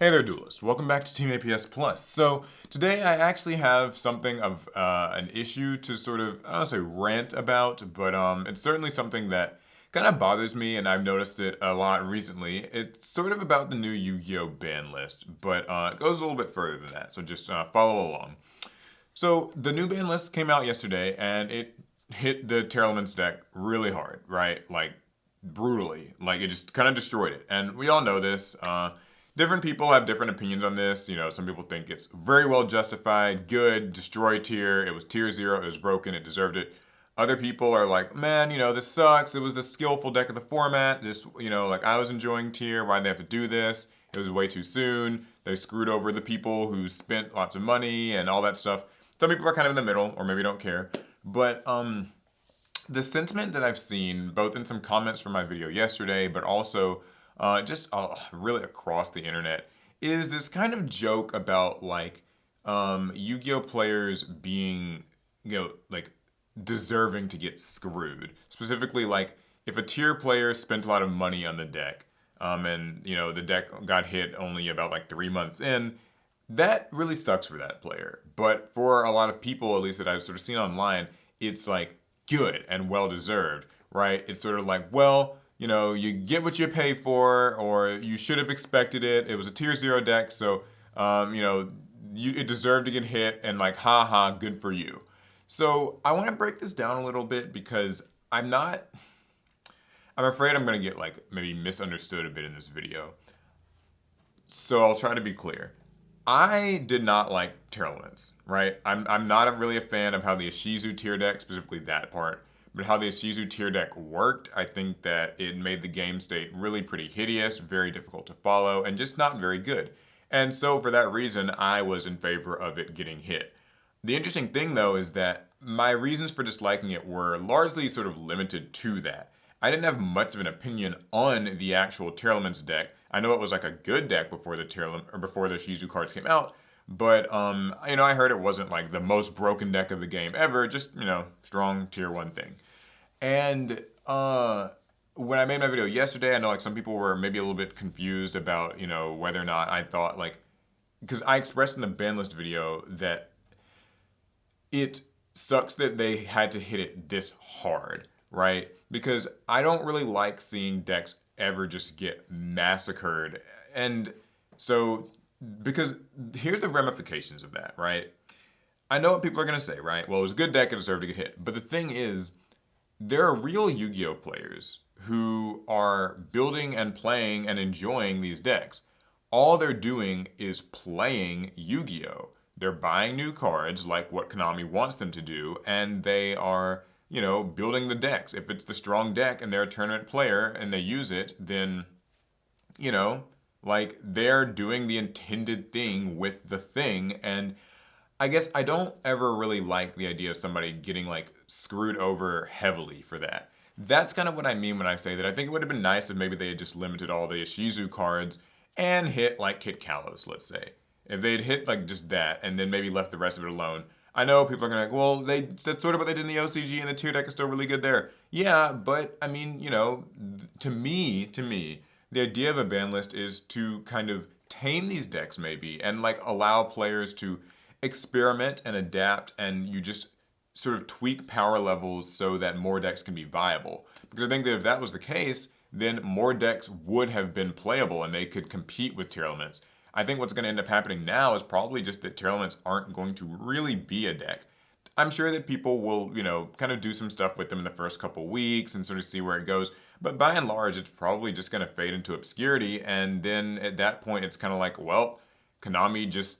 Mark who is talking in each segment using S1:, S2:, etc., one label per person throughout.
S1: Hey there, duelists. Welcome back to Team APS Plus. So today I actually have something of an issue to sort of, I don't want to say rant about, but it's certainly something that kind of bothers me, and I've noticed it a lot recently. It's sort of about the new Yu-Gi-Oh ban list, but it goes a little bit further than that, so just follow along. So the new ban list came out yesterday, and it hit the Terrellmans deck really hard, right? Like brutally. Like it just kind of destroyed it. And we all know this. Different people have different opinions on this. You know, some people think it's very well justified, good, destroy tier. It was tier 0, it was broken, it deserved it. Other people are like, man, this sucks. It was the skillful deck of the format. This, like I was enjoying tier. Why'd they have to do this? It was way too soon. They screwed over the people who spent lots of money and all that stuff. Some people are kind of in the middle, or maybe don't care. But the sentiment that I've seen, both in some comments from my video yesterday, but also just really across the internet, is this kind of joke about like Yu-Gi-Oh players being, like deserving to get screwed. Specifically, like if a tier player spent a lot of money on the deck, and the deck got hit only about like 3 months in, that really sucks for that player. But for a lot of people, at least that I've sort of seen online, it's like good and well deserved, right? It's sort of like, well, you get what you pay for, or you should have expected it. It was a tier 0 deck, so it deserved to get hit, and like, haha, good for you. So I want to break this down a little bit because I'm afraid I'm going to get like maybe misunderstood a bit in this video. So I'll try to be clear. I did not like Terrellmans, right? I'm not really a fan of how the Ishizu tier deck, specifically that part, but how the Ishizu tier deck worked. I think that it made the game state really pretty hideous, very difficult to follow, and just not very good. And so for that reason, I was in favor of it getting hit. The interesting thing though is that my reasons for disliking it were largely sort of limited to that. I didn't have much of an opinion on the actual Terrellmans deck. I know it was like a good deck before the Shizu cards came out, but I heard it wasn't like the most broken deck of the game ever, just strong tier 1 thing. And when I made my video yesterday, I know like some people were maybe a little bit confused about whether or not I thought like, because I expressed in the Banlist video that it sucks that they had to hit it this hard, right? Because I don't really like seeing decks ever just get massacred. And so, because here's the ramifications of that, right? I know what people are going to say, right? Well, it was a good deck, it deserved to get hit. But the thing is, there are real Yu-Gi-Oh players who are building and playing and enjoying these decks. All they're doing is playing Yu-Gi-Oh! They're buying new cards like what Konami wants them to do, and they are building the decks. If it's the strong deck and they're a tournament player and they use it, then, like they're doing the intended thing with the thing. And I guess I don't ever really like the idea of somebody getting like screwed over heavily for that. That's kind of what I mean when I say that I think it would have been nice if maybe they had just limited all the Ishizu cards and hit like Kit Kalos, let's say. If they'd hit like just that and then maybe left the rest of it alone, I know people are gonna like, well, that's sort of what they did in the OCG, and the tier deck is still really good there. Yeah, but I mean, to me, the idea of a ban list is to kind of tame these decks maybe and like allow players to experiment and adapt, and you just sort of tweak power levels so that more decks can be viable. Because I think that if that was the case, then more decks would have been playable and they could compete with tier elements. I think what's going to end up happening now is probably just that tier elements aren't going to really be a deck. I'm sure that people will, kind of do some stuff with them in the first couple weeks and sort of see where it goes. But by and large, it's probably just going to fade into obscurity. And then at that point, it's kind of like, well, Konami just,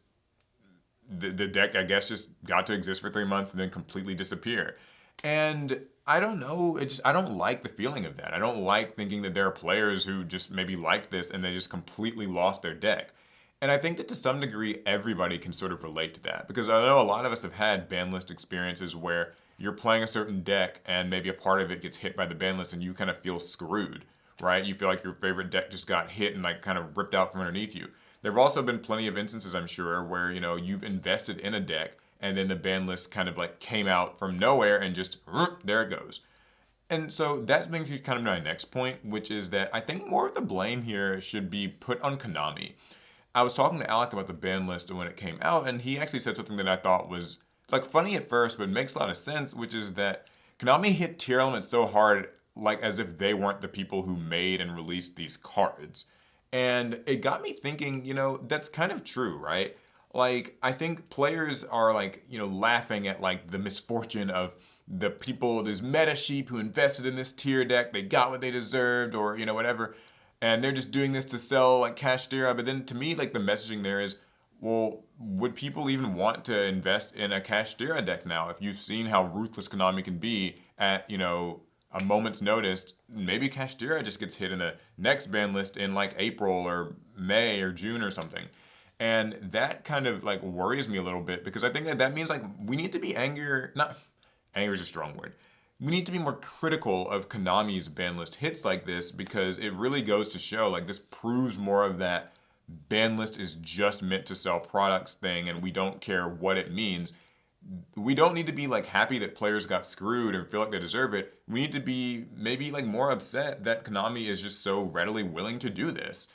S1: the deck, I guess, just got to exist for 3 months and then completely disappear. And I don't know, I don't like the feeling of that. I don't like thinking that there are players who just maybe like this and they just completely lost their deck. And I think that to some degree, everybody can sort of relate to that. Because I know a lot of us have had ban list experiences where you're playing a certain deck and maybe a part of it gets hit by the ban list and you kind of feel screwed, right? You feel like your favorite deck just got hit and like kind of ripped out from underneath you. There have also been plenty of instances, I'm sure, where, you've invested in a deck and then the ban list kind of like came out from nowhere and just, there it goes. And so that's brings me kind of my next point, which is that I think more of the blame here should be put on Konami. I was talking to Alec about the ban list when it came out, and he actually said something that I thought was like funny at first, but makes a lot of sense, which is that Konami hit tier elements so hard, like as if they weren't the people who made and released these cards. And it got me thinking, that's kind of true, right? Like, I think players are like, laughing at like the misfortune of the people, there's meta sheep who invested in this tier deck, they got what they deserved, or, whatever. And they're just doing this to sell like Kashtira. But then to me, like the messaging there is, well, would people even want to invest in a Kashtira deck now? If you've seen how ruthless Konami can be at, a moment's notice, maybe Kashtira just gets hit in the next ban list in like April or May or June or something. And that kind of like worries me a little bit because I think that means like we need to be not anger is a strong word. We need to be more critical of Konami's ban list hits like this because it really goes to show like this proves more of that ban list is just meant to sell products thing and we don't care what it means. We don't need to be like happy that players got screwed and feel like they deserve it. We need to be maybe like more upset that Konami is just so readily willing to do this.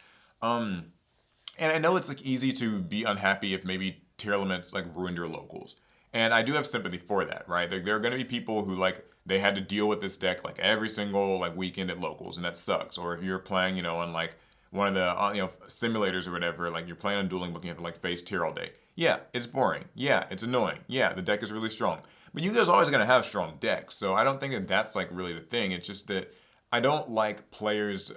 S1: And I know it's like easy to be unhappy if maybe tier elements like ruined your locals. And I do have sympathy for that, right? There are going to be people who like they had to deal with this deck like every single like weekend at locals, and that sucks. Or if you're playing, on like one of the simulators or whatever, like you're playing on Dueling Book, you have to like face tier all day. Yeah, it's boring. Yeah, it's annoying. Yeah, the deck is really strong. But you guys are always going to have strong decks, so I don't think that that's like really the thing. It's just that I don't like players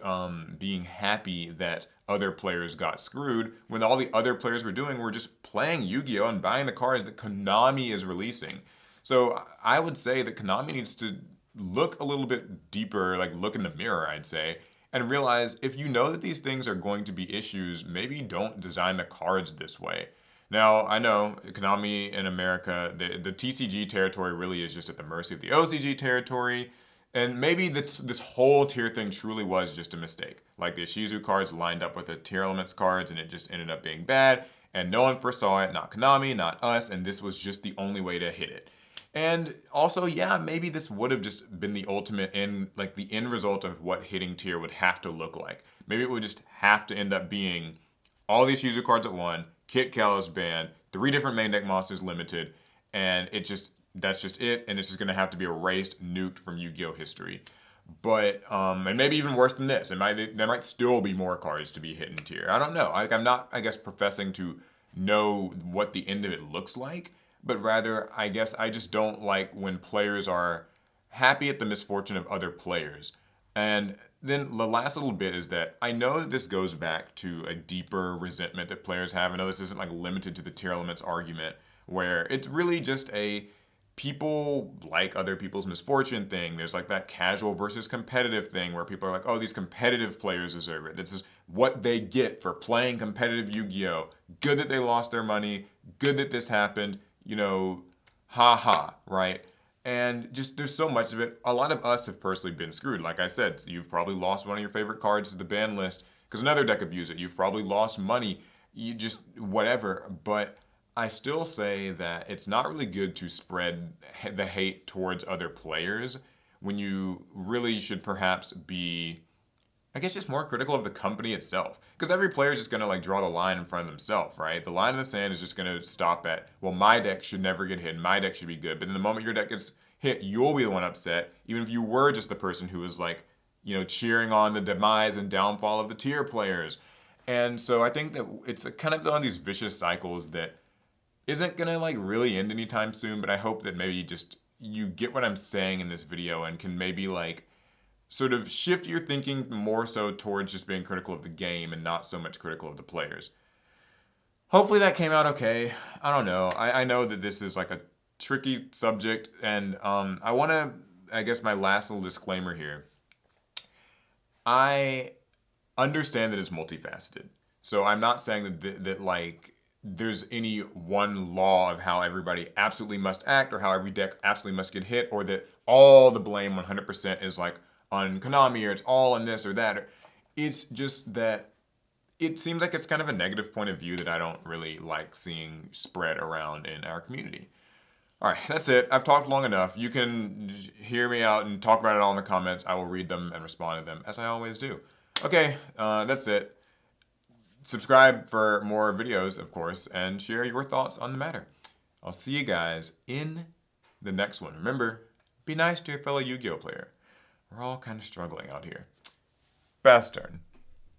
S1: being happy that other players got screwed when all the other players were doing were just playing Yu-Gi-Oh! And buying the cards that Konami is releasing. So I would say that Konami needs to look a little bit deeper, like look in the mirror, I'd say, and realize if you know that these things are going to be issues, maybe don't design the cards this way. Now, I know Konami in America, the TCG territory really is just at the mercy of the OCG territory. And maybe this whole tier thing truly was just a mistake. Like the Shizu cards lined up with the tier elements cards and it just ended up being bad. And no one foresaw it, not Konami, not us, and this was just the only way to hit it. And also, yeah, maybe this would have just been the ultimate end, like the end result of what hitting tier would have to look like. Maybe it would just have to end up being all these Shizu cards at one, Kit Kalos banned, 3 different main deck monsters limited, and that's just it, and it's just gonna have to be erased, nuked from Yu-Gi-Oh history. But and maybe even worse than this, there might still be more cards to be hit in tier. I don't know. I'm not, I guess, professing to know what the end of it looks like, but rather, I guess I just don't like when players are happy at the misfortune of other players. And then the last little bit is that I know that this goes back to a deeper resentment that players have. I know this isn't like limited to the tier elements argument, where it's really just a people like other people's misfortune thing. There's like that casual versus competitive thing where people are like, oh, these competitive players deserve it. This is what they get for playing competitive Yu-Gi-Oh! Good that they lost their money. Good that this happened. Ha ha, right? And just there's so much of it. A lot of us have personally been screwed. Like I said, so you've probably lost one of your favorite cards to the ban list because another deck abused it. You've probably lost money. You just whatever. But I still say that it's not really good to spread the hate towards other players when you really should perhaps be, I guess, just more critical of the company itself. Because every player is just going to like draw the line in front of themselves, right? The line in the sand is just going to stop at, well, my deck should never get hit. My deck should be good. But in the moment your deck gets hit, you'll be the one upset, even if you were just the person who was like, cheering on the demise and downfall of the tier players. And so I think that it's kind of one of these vicious cycles that isn't gonna like really end anytime soon, but I hope that maybe just you get what I'm saying in this video and can maybe like sort of shift your thinking more so towards just being critical of the game and not so much critical of the players. Hopefully that came out okay. I don't know. I know that this is like a tricky subject, and I want to, I guess my last little disclaimer here. I understand that it's multifaceted. So I'm not saying that like there's any one law of how everybody absolutely must act or how every deck absolutely must get hit, or that all the blame 100% is like on Konami or it's all on this or that. It's just that it seems like it's kind of a negative point of view that I don't really like seeing spread around in our community. All right, that's it. I've talked long enough. You can hear me out and talk about it all in the comments. I will read them and respond to them as I always do. Okay, that's it. subscribe for more videos, of course, and share your thoughts on the matter. I'll see you guys in the next one. Remember, be nice to your fellow Yu-Gi-Oh player. We're all kind of struggling out here. Fast turn.